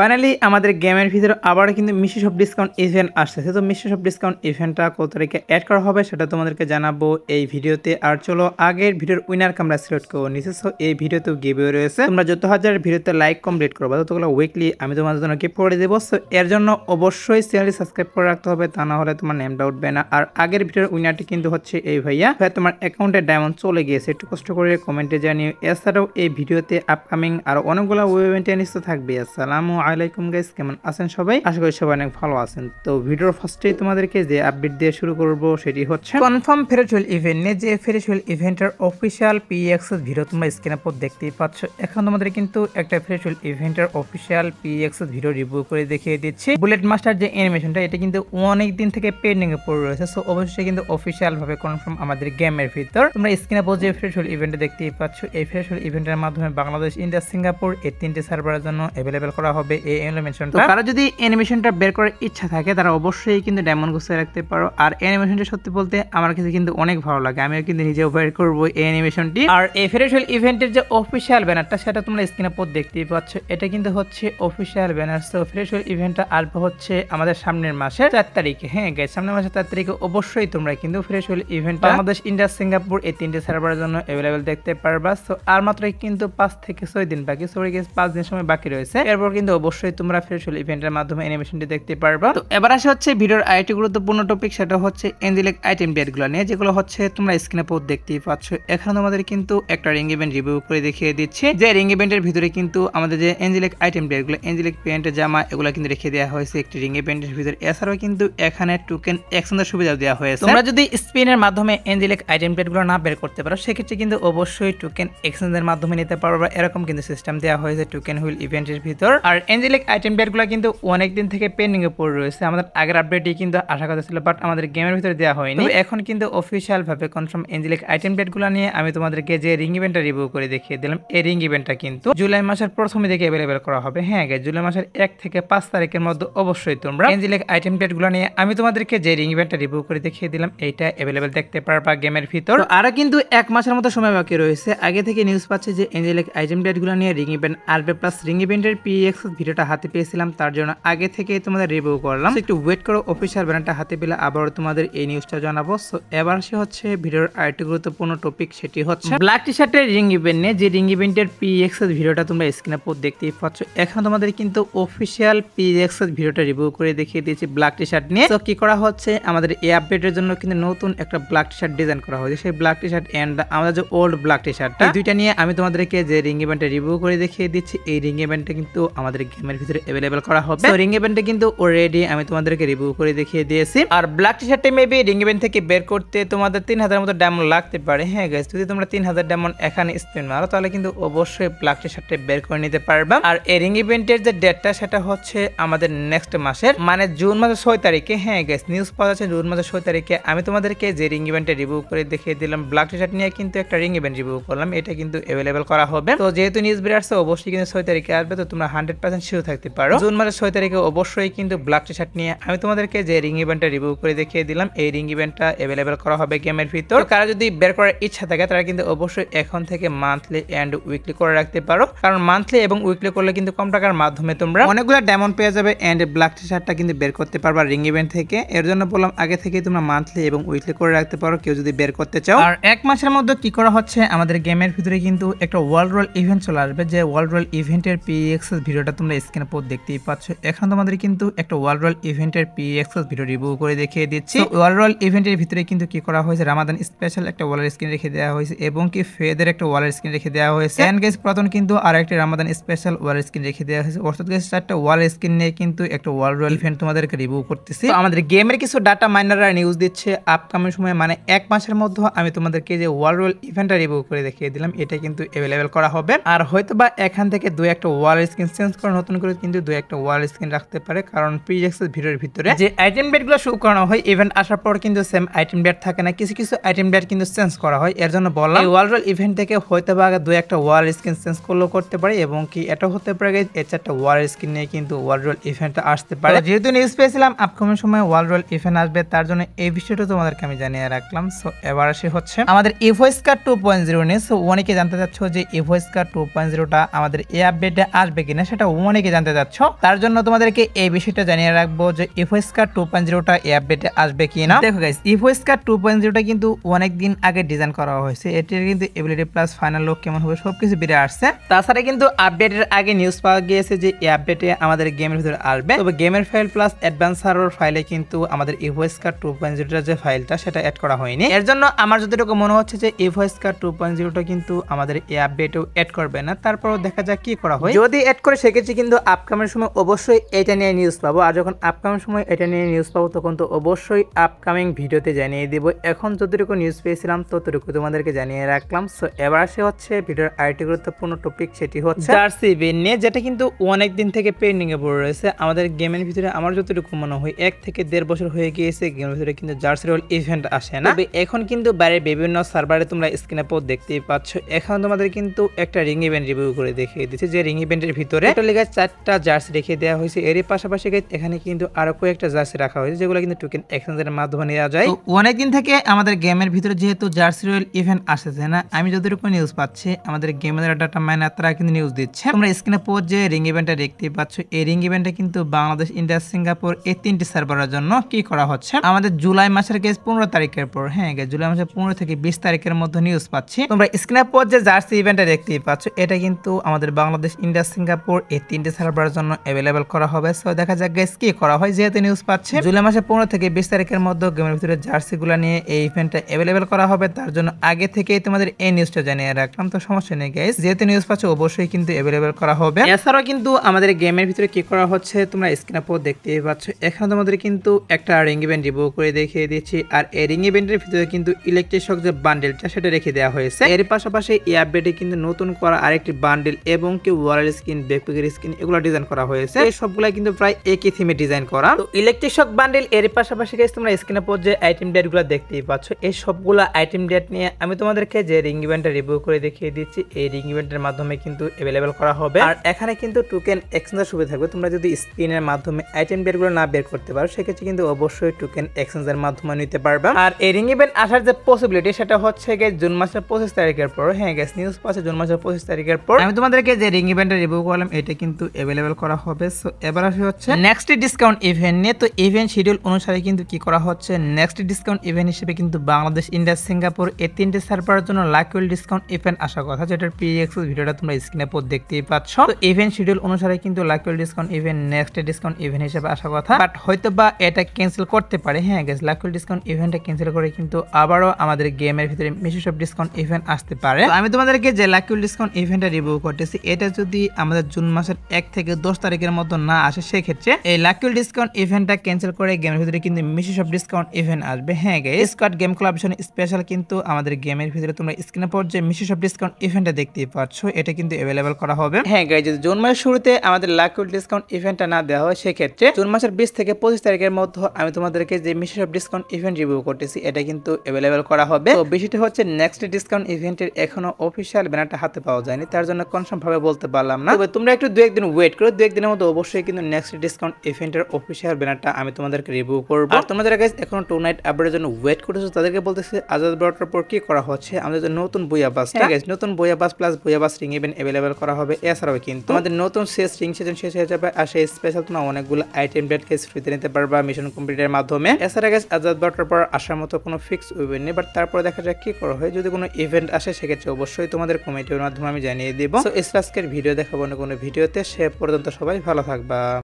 Finally আমাদের গেমের ভিতরে আবার কিন্তু মিশি শপ ডিসকাউন্ট ইভেন্ট আসছে। তো মিশি শপ ডিসকাউন্ট ইভেন্টটা কত তারিখে অ্যাড করা হবে সেটা তোমাদেরকে জানাবো এই ভিডিওতে। আর চলো আগের ভিডিওর উইনারকে আমরা সিলেক্ট করবো নিচে। সো এই ভিডিওতেও গিভওয়ে রয়েছে, তোমরা যত হাজার ভিডিওতে লাইক কমপ্লিট করবো ততগুলো উইকলি আমি তোমাদের জন্য গিফট করে দেবো। সো এর জন্য অবশ্যই চ্যানেলটি সাবস্ক্রাইব করে রাখতে হবে, তা না হলে তোমার নেমটা উঠবে না। আর আগের ভিডিওর উইনারটি কিন্তু হচ্ছে এই ভাইয়া, তোমার অ্যাকাউন্টে ডায়মন্ড চলে গিয়েছে, একটু কষ্ট করে কমেন্টে জানিও। এছাড়াও এই ভিডিওতে আপকামিং আর অনেকগুলো ওয়েব ইভেন্টে নিশ্চয় থাকবে। আসসালামু আলাইকুম গাইস, কেমন আছেন সবাই? আশা করি সবাই অনেক ভালো আছেন। তো ভিডিওর ফার্স্টেই তোমাদেরকে যে আপডেট দিয়ে শুরু করব সেটি হচ্ছে কনফার্ম ফেয়ারওয়েল ইভেন্ট নিয়ে। যে ফেয়ারওয়েল ইভেন্টের অফিসিয়াল পিএক্সএস ভিডিও তোমরা স্ক্রিনে পর দেখতেই পাচ্ছ। এখন তোমাদের কিন্তু একটা ফেয়ারওয়েল ইভেন্টের অফিসিয়াল পিএক্সএস ভিডিও রিভিউ করে দেখিয়ে দিচ্ছি। বুলেট মাস্টার যে অ্যানিমেশনটা, এটা কিন্তু অনেক দিন থেকে পেন্ডিং এ পড়ে রয়েছে। সো অবশ্যই কিন্তু অফিসিয়াল ভাবে কনফার্ম আমাদের গেমের ভিতর। তোমরা স্ক্রিনে পর যে ফেয়ারওয়েল ইভেন্টে দেখতেই পাচ্ছ, এই ফেয়ারওয়েল ইভেন্টের মাধ্যমে বাংলাদেশ, ইন্ডিয়া, সিঙ্গাপুর এই তিনটি সার্ভারের জন্য অ্যাভেলেবেল করা হবে এই অ্যানিমেশনটা। তারা যদি অ্যানিমেশনটা বের করার ইচ্ছা থাকে তারা অবশ্যই কিন্তু ডায়মন্ড গুছিয়ে রাখতে পারো। আর অ্যানিমেশনটা সত্যি বলতে আমার কাছে কিন্তু অনেক ভালো লাগে, আমিও কিন্তু নিজেও বের করবো এই অ্যানিমেশনটি। আর এই ফেয়ারওয়েল ইভেন্টের যে অফিসিয়াল ব্যানারটা সেটা তোমরা স্ক্রিনে পর দেখতেই পাচ্ছ, এটা কিন্তু হচ্ছে অফিসিয়াল ব্যানার। সো ফেয়ারওয়েল ইভেন্টটা আসবে হচ্ছে আমাদের সামনের মাসের 4 তারিখে। হ্যাঁ গাইস, সামনের মাসের 4 তারিখে অবশ্যই তোমরা কিন্তু ফেয়ারওয়েল ইভেন্টটা বাংলাদেশ, ইন্ডিয়া, সিঙ্গাপুর এই তিনটি সার্ভারের জন্য অ্যাভেলেবেল দেখতে পারবা। সো আর মাত্র কিন্তু 5 থেকে 6 দিন বাকি, সরি গাইস 5 দিন সময় বাকি রয়েছে। এরপর কিন্তু অবশ্যই তোমরা ফেয়ারওয়েল ইভেন্টের মাধ্যমে অ্যানিমেশনটি দেখতে পারবা। তো এবার আসে হচ্ছে ভিডিওর আরেকটি গুরুত্বপূর্ণ টপিক, সেটা হচ্ছে এঞ্জেলিক আইটেম ডেটগুলো নিয়ে, যেগুলো হচ্ছে তোমরা স্ক্রিনে পর দেখতেই পাচ্ছ। এখানে তোমাদের কিন্তু একটা রিং ইভেন্ট রিভিউ করে দেখিয়ে দিচ্ছি, যে রিং ইভেন্টের ভিতরে কিন্তু আমাদের যে এঞ্জেলিক আইটেম ডেটগুলো, এঞ্জেলিক প্যান্ট, জামা, এগুলো কিন্তু রেখে দেওয়া হয়েছে একটি রিং ইভেন্টের ভিতরে। এছাড়াও কিন্তু এখানে টোকেন এক্সচেঞ্জের সুবিধা দেওয়া হয়েছে। তোমরা যদি স্পিনের মাধ্যমে এঞ্জেলিক আইটেম ডেটগুলো না বের করতে পারো সেক্ষেত্রে কিন্তু অবশ্যই টোকেন এক্সচেঞ্জের মাধ্যমে নিতে পারবা। এরকম কিন্তু সিস্টেম দেওয়া হয়েছে টোকেন হুইল ইভেন্টের ভিতর। আর এঞ্জেলিক আইটেম ডেটগুলো কিন্তু অনেক দিন থেকে পেন্ডিং এ পড়ে রয়েছে, আমাদের আগের আপডেটই কিন্তু আশা কথা ছিল, বাট আমাদের গেমের ভিতরে দেওয়া হয়নি। এখন কিন্তু অফিসিয়াল ভাবে কনফার্ম এঞ্জেলিক আইটেম ডেটগুলো নিয়ে আমি তোমাদেরকে যে রিং ইভেন্টটা রিভিউ করে দেখিয়ে দিলাম। এই রিং ইভেন্টটা কিন্তু জুলাই মাসের প্রথমে থেকে অ্যাভেলেবেল করা হবে। হ্যাঁ গাইস, জুলাই মাসের 1 থেকে 5 তারিখের মধ্যে অবশ্যই তোমরা এঞ্জেলিক আইটেম ডেটগুলো নিয়ে আমি তোমাদেরকে যে রিং ইভেন্টটা রিভিউ করে দেখিয়ে দিলাম এইটা অ্যাভেলেবেল দেখতে পারবা গেমের ভিতর। আর কিন্তু 1 মাসের মতো সময় বাকি রয়েছে। আগে থেকে নিউজ পাচ্ছে যে এঞ্জেলিক আইটেম ডেটগুলো নিয়ে রিং ইভেন্ট আসবে, প্লাস রিং ইভেন্টের পিএক্সএস ভিডিওটা হাতে পেয়েছিলাম, তার জন্য আগে থেকে তোমাদের রিভিউ করলাম। একটু ওয়েট করো, অফিসিয়াল ব্যানারটা হাতে পেলে আবার তোমাদের এই নিউজটা জানাবো। সো এবার সে হচ্ছে ভিডিওর আরেকটি গুরুত্বপূর্ণ টপিক, সেটি হচ্ছে ব্ল্যাক টি শার্টের রিং ইভেন্ট নিয়ে। যে রিং ইভেন্টের পিএক্সএস ভিডিওটা তোমরা স্ক্রিনে পর দেখতেই পাচ্ছ। এখন তোমাদের কিন্তু অফিসিয়াল পিএক্সএস ভিডিওটা রিভিউ করে দেখিয়ে দিয়েছি ব্ল্যাক টি শার্ট নিয়ে। তো কি করা হচ্ছে, আমাদের এই আপডেটের জন্য কিন্তু নতুন একটা ব্ল্যাক টি শার্ট ডিজাইন করা হয়েছে। সেই ব্ল্যাক টি শার্ট এন্ড আমাদের যে ওল্ড ব্ল্যাক টি শার্টটা, এই দুইটা নিয়ে আমি তোমাদেরকে যে রিং ইভেন্টে রিভিউ করে দেখিয়ে দিচ্ছি। এই রিং ইভেন্টটা কিন্তু আমাদের গেমের ভিতরে অ্যাভেলেবেল করা হবে। তো রিং ইভেন্টে কিন্তু অলরেডি আমি তোমাদেরকে রিভিউ করে দেখিয়ে দিয়েছি। আর ব্ল্যাক টি শার্টে মেবি রিং ইভেন্ট থেকে বের করতে তোমাদের 3000 মতো ডায়মন্ড লাগতে পারে। হ্যাঁ গাইস, যদি তোমরা 3000 ডায়মন্ড এখানে স্পেন্ড মারো তাহলে কিন্তু অবশ্যই ব্ল্যাক টি শার্টে বের করে নিতে পারবা। আর এই রিং ইভেন্টের যে ডেটটা সেটা হচ্ছে আমাদের নেক্সট মাসের মানে জুন মাসের 6 তারিখে। হ্যাঁ গাইস, নিউজ পাওয়া যাচ্ছে জুন মাসের 6 তারিখে আমি তোমাদেরকে যে রিং ইভেন্টে রিভিউ করে দেখিয়ে দিলাম ব্ল্যাক টি শার্ট নিয়ে কিন্তু একটা রিং ইভেন্ট রিভিউ করলাম, এটা কিন্তু অ্যাভেলেবেল করা হবে। তো যেহেতু নিউজ বের আসছে অবশ্যই কিন্তু 6 তারিখে আসবে, তো তোমরা 100% শিওর থাকতে পারো জুন মাসের 6 তারিখে অবশ্যই কিন্তু ব্ল্যাক টি শার্ট নিয়ে আমি তোমাদেরকে যে রিং ইভেন্টটা রিভিউ করে দেখিয়ে দিলাম এই রিং ইভেন্টটা অ্যাভেলেবেল করা হবে গেমের ভিতর। কারা যদি বের করার ইচ্ছা থাকে তারা কিন্তু অবশ্যই এখন থেকে মান্থলি এন্ড উইকলি করে রাখতে পারো, কারণ মান্থলি এবং উইকলি করলে কিন্তু কম টাকার মাধ্যমে তোমরা অনেকগুলো ডায়মন্ড পেয়ে যাবে এন্ড ব্ল্যাক টি শার্টটা কিন্তু বের করতে পারবা রিং ইভেন্ট থেকে। এর জন্য বললাম আগে থেকে তোমরা মান্থলি এবং উইকলি করে রাখতে পারো কেউ যদি বের করতে চাও। আর 1 মাসের মধ্যে কি করা হচ্ছে, আমাদের গেমের ভিতরে কিন্তু একটা ওয়ার্ল্ড রোল ইভেন্ট চলে আসবে। যে ওয়ার্ল্ড রোল ইভেন্টের পিএক্সএস ভিডিওটা তোমরা স্ক্রিনে পর দেখতেই পাচ্ছ। এখন তোমাদের কিন্তু একটা ওয়ার্ল্ড রোল ইভেন্টের পিএক্সএস ভিডিও রিভিউ করে দেখিয়ে দিচ্ছি। ওয়ার্ল্ড রোল ইভেন্টের ভিতরে কিন্তু কি করা হয়েছে, রামাদান স্পেশাল একটা ওয়ালের স্ক্রিন রেখে দেওয়া হয়েছে এবং কি ফেদের একটা ওয়ালের স্ক্রিন রেখে দেওয়া হয়েছে। এন্ড গাইস প্রথম কিন্তু আরেকটি রামাদান স্পেশাল ওয়ালের স্ক্রিন রেখে দেওয়া হয়েছে। অর্থাৎ গাইস 4টা ওয়ালের স্ক্রিন নিয়ে কিন্তু একটা ওয়ার্ল্ড রোল ইভেন্ট তোমাদেরকে রিভিউ করতেছি। আমাদের গেমের কিছু ডাটা মাইনাররা নিউজ দিচ্ছে আপকামিং সময় মানে 1 মাসের মধ্যে আমি তোমাদেরকে যে ওয়ার্ল্ড রোল ইভেন্টটা রিভিউ করে দেখিয়ে দিলাম এটা কিন্তু অ্যাভেলেবেল করা হবে। আর হয়তোবা এখান থেকে 2-1টা ওয়াল স্ক্রিন চেঞ্জ করে নতুন করে কিন্তু 2-1টা ওয়াল স্ক্রিন রাখতে পারে, কারণ প্রিএক্সেস ভিডিওর ভিতরে যে আইটেম বেডগুলো শো করানো হয় ইভেন্ট আসার পর কিন্তু সেম আইটেম বেড থাকে না, কিছু কিছু আইটেম বেড কিন্তু চেঞ্জ করা হয়। এর জন্য বললাম এই ওয়ার্ল্ড রোল ইভেন্ট থেকে হয়তোবা 2-1টা ওয়াল স্ক্রিন চেঞ্জ করলেও করতে পারে এবং কি এটাও হতে পারে এই 4টা ওয়াল স্ক্রিন নিয়ে কিন্তু ওয়ার্ল্ড রোল ইভেন্টটা আসতে পারে। যেহেতু নিউজ পেয়েছিলাম আপকামিং সময় ওয়ার্ল্ড রোল ইভেন্ট আসবে, তার জন্য এই বিষয়টা তোমাদেরকে আমি জানিয়ে রাখলাম। সো এবার আসে হচ্ছে আমাদের ইভোস্কার 2.0 নিয়ে। সো অনেকে জানতে চাচ্ছ যে ইভোস্কার 2.0টা আমাদের এই আপডেটে আসবে কিনা, সেটা অনেকে জানতে যাচ্ছ, তার জন্য তোমাদেরকে এই বিষয়টা জানিয়ে রাখবো যে ইভোস্কার 2.0টা এই আপডেটে আসবে কিনা। দেখো গাইস, ইভোস্কার 2.0টা কিন্তু অনেক দিন আগে ডিজাইন করা হয়েছে। এটির কিন্তু এবিলিটি প্লাস ফাইনাল লুক কেমন হবে সবকিছু বেরিয়ে আসছে। তাছাড়া কিন্তু আপডেটের আগে নিউজ পাওয়া গিয়েছে যে এই আপডেটে আমাদের গেমের ভিতরে আসবে, তবে গেমের ফাইল প্লাস অ্যাডভান্স সার্ভার ফাইলে কিন্তু আমাদের ইভোস্কার 2.0টার যে ফাইলটা সেটা অ্যাড করা হয়নি। এর জন্য আমার যতটুকু মনে হচ্ছে যে ইভোস্কার 2.0টা কিন্তু আমাদের এই আপডেটেও অ্যাড করবে না। তারপরও দেখা যাক কি করা হয়। যদি অ্যাড করে সেক্ষেত্রে কিন্তু আপকামিং সময় অবশ্যই এটা নিয়ে নিউজ পাবো, আর যখন আপকামিং সময় এটা নিয়ে নিউজ পাবো তখন তো অবশ্যই আপকামিং ভিডিওতে জানিয়ে দিব। এখন যতটুকু নিউজ পেয়েছিলাম ততটুকু তোমাদেরকে জানিয়ে রাখলাম। সো এবার আসে হচ্ছে ভিডিওর আরেকটি গুরুত্বপূর্ণ টপিক, সেটি হচ্ছে জার্সি ইভেন্ট নিয়ে, যেটা কিন্তু অনেক দিন থেকে পেন্ডিং এ পড়ে রয়েছে আমাদের গেমের ভিতরে। আমার যতটুকু মনে হয় 1 থেকে 1.5 বছর হয়ে গিয়েছে গেমের ভিতরে কিন্তু জার্সি রোল ইভেন্ট আসে না। তবে এখন কিন্তু বাইরের বিভিন্ন সার্ভারে তোমরা স্ক্রিনে পর দেখতেই পাচ্ছ, এখন তোমাদের কিন্তু একটা রিং ইভেন্ট রিভিউ করে দেখিয়ে দিচ্ছে, যে রিং ইভেন্টের ভিতরে টোটালি 4টা জার্সি রেখে দেওয়া হয়েছে। এরই পাশাপাশি এখানে কিন্তু আরো কয়েকটা জার্সি রাখা হয়েছে, যেগুলো কিন্তু টোকেন এক্সচেঞ্জের মাধ্যমে নেওয়া যায়। অনেকদিন থেকে আমাদের গেমের ভিতরে যেহেতু জার্সি রোল ইভেন্ট আসছে না, আমি যতটুকু নিউজ পাচ্ছি আমাদের গেমের ডাটা মাইনার তারা কিন্তু নিউজ দিচ্ছে। তোমরা স্ক্রিনে পর যে রিং ইভেন্টটা দেখতেই পাচ্ছ, এই রিং ইভেন্টটা কিন্তু বাংলাদেশ, ইন্ডিয়া, সিঙ্গাপুর এই 3টি সার্ভারের জন্য কি করা হচ্ছে আমাদের জুলাই মাসের 15 তারিখের পর। হ্যাঁ, জুলাই মাসের 15 থেকে 20 তারিখের মধ্যে নিউজ পাচ্ছি। তোমরা স্ক্রিনে পর যে জার্সি ইভেন্টটা দেখতেই পাচ্ছ, এটা কিন্তু আমাদের বাংলাদেশ, ইন্ডিয়া, সিঙ্গাপুর এই 3টি সার্ভারের জন্য অ্যাভেলেবল করা হবে। সো দেখা যাক গাইস কি করা হয়। যেহেতু নিউজ পাচ্ছে জুলাই মাসের 15 থেকে 20 তারিখের মধ্যে গেমের ভিতরে জার্সিগুলো নিয়ে এই ইভেন্টটা অ্যাভেলেবল করা হবে, তার জন্য আগে থেকেই তোমাদের এই নিউজটা জানিয়ে রাখলাম। তো সমস্যা নেই গাইস, যেহেতু নিউজ পাচ্ছ অবশ্যই কিন্তু অ্যাভেলেবল করা হবে। এছাড়াও কিন্তু আমাদের গেমের ভিতরে কি করা হচ্ছে তোমরা স্ক্রিনে পর দেখতেই পাচ্ছ, এখানে তোমাদের কিন্তু একটা রিং ইভেন্ট রিভিউ করে দেখিয়ে দিচ্ছি। আর এই রিং ইভেন্টের ভিতরে কিন্তু ইলেকট্রিক শক যে বান্ডেলটা সেটা রেখে দেওয়া হয়েছে। এর পাশাপাশি এই আপডেটে কিন্তু নতুন করা আরেকটি বান্ডেল এবং কি ওয়ালের স্কিন, ব্যাকপ্যাকের স্কিন এগুলো ডিজাইন করা হয়েছে। এই সবগুলা কিন্তু প্রায় একই থিমে ডিজাইন করা। তো ইলেকট্রিক শক বান্ডেল এর পাশাপাশি গাইস তোমরা স্ক্রিনে পর যে আইটেম ডেটগুলো দেখতেই পাচ্ছ, এই সবগুলা আইটেম ডেট নিয়ে আমি তোমাদেরকে যে রিং ইভেন্টটা রিভিউ করে দেখিয়ে দিচ্ছি, এই রিং ইভেন্টের মাধ্যমে কিন্তু অ্যাভেলেবল করা হবে। আর এখানে কিন্তু টোকেন এক্সচেঞ্জের সুবিধা থাকবে। তোমরা যদি স্পিনের মাধ্যমে আইটেম ডেটগুলো না বের করতে পারো সেক্ষেত্রে কিন্তু অবশ্যই টোকেন এক্সচেঞ্জের মাধ্যমে নিতে পারবে। আর এই রিং ইভেন্ট আসার যে পসিবিলিটি সেটা হচ্ছে গাইস জুন মাসের 25 তারিখের পর। হ্যাঁ গাইস, নিউজ পাচ্ছে জুন মাসের 25 তারিখের পর আমি তোমাদেরকে যে রিং ইভেন্টটা রিভিউ করলাম এটা কিন্তু অ্যাভেলেবল করা হবে। সো এবার আসে হচ্ছে নেক্সট ডিসকাউন্ট ইভেন্ট নিয়ে। তো ইভেন্ট শিডিউল অনুসারে কিন্তু কি করা হচ্ছে, নেক্সট ডিসকাউন্ট ইভেন্ট হিসেবে কিন্তু বাংলাদেশ, ইন্ডিয়া, সিঙ্গাপুর এই 3টি সার্ভারের জন্য লাকুইল ডিসকাউন্ট ইভেন্ট আসার কথা, যেটার প্রিএক্সেস ভিডিওটা তোমরা স্ক্রিনে পর দেখতেই পাচ্ছ। তো ইভেন্ট শিডিউল অনুসারে কিন্তু লাকুইল discount event next discount event হিসেবে আসার কথা, বাট হয়তো বা এটা ক্যান্সেল করতে পারে। হ্যাঁ গাইস, লাকুইল ডিসকাউন্ট ইভেন্টটা ক্যান্সেল করে কিন্তু আবারও আমাদের গেমের ভিতরে মেসেজ অফ ডিসকাউন্ট ইভেন্ট আসতে পারে। আমি তোমাদেরকে যে লাকুইল ডিসকাউন্ট ইভেন্টটা রিভিউ করতেছি, এটা যদি আমাদের জুন মাসের 1 থেকে 10 তারিখের মধ্যে না আসে সেক্ষেত্রে এই লাকুইল ডিসকাউন্ট ইভেন্টটা ক্যান্সেল করে গেমের ভিতরে কিন্তু মেসেজ অফ ডিসকাউন্ট ইভেন্ট আসবে। হ্যাঁ guys, squad game collaboration special কিন্তু আমাদের গেমের ভিতরে তোমরা স্ক্রিনে পর যে মেসেজ অফ ডিসকাউন্ট ইভেন্টটা দেখতেই পাচ্ছ, এটা কিন্তু অ্যাভেলেবল করা হবে। হ্যাঁ গাইস, যদি জুন মাসের শুরুতে আমাদের লাকুইল ডিসকাউন্ট ইভেন্টটা না দেওয়া হয় সেক্ষেত্রে জুন মাসের 20 থেকে 25 তারিখের মধ্যে আমি তোমাদেরকে যে message of discount event review করতেছি এটা কিন্তু অ্যাভেলেবল করা হবে। তো বিষয়টা হচ্ছে নেক্সট ডিসকাউন্ট ইভেন্টের এখনো অফিসিয়াল ব্যানারটা হাতে পাওয়া যায়নি, তার জন্য কনফার্ম ভাবে বলতে পারলাম না। তবে তোমরা একটু 2-1 দিন ওয়েট করো, 2-1 দিনের মধ্যে অবশ্যই কিন্তু নেক্সট ডিসকাউন্ট ইভেন্টের অফিসিয়াল ব্যানারটা আমি তোমাদেরকে রিভিউ করব। আর তোমরা যারা গাইস এখনো 2 নাইট আপডেটের জন্য ওয়েট করতেছো তাদেরকে বলতেছি আজাদ ব্রডের পর কি করা হচ্ছে আমাদের যে নতুন বইয়া বাস, ঠিক আছে, নতুন বইয়া বাস প্লাস বইয়া বাস রিং ইভেন্ট অ্যাভেলেবল করা হবে। এছাড়াও কিন্তু আমাদের নতুন শেষ রিং সিজন শেষ হয়ে যাবে, আর সেই স্পেশাল তোমরা অনেকগুলো আইটেম ডেট কেস ফ্রিতে নিতে পারবা মিশন কমপ্লিটের মাধ্যমে। এছাড়া গাইস আজাদ ব্রডের পর আসার মতো কোনো ফিক্স ইভেন্ট নেই, বাট তারপরে দেখা যাক কি করা হয়। যদি কোনো ইভেন্ট আসে সেক্ষেত্রে অবশ্যই তোমাদের কমেন্টের মাধ্যমে আমি জানিয়ে দিব। সো আজকের ভিডিও দেখাবো না কোনো ভিডিওতে, সে পর্যন্ত সবাই ভালো থাকবা।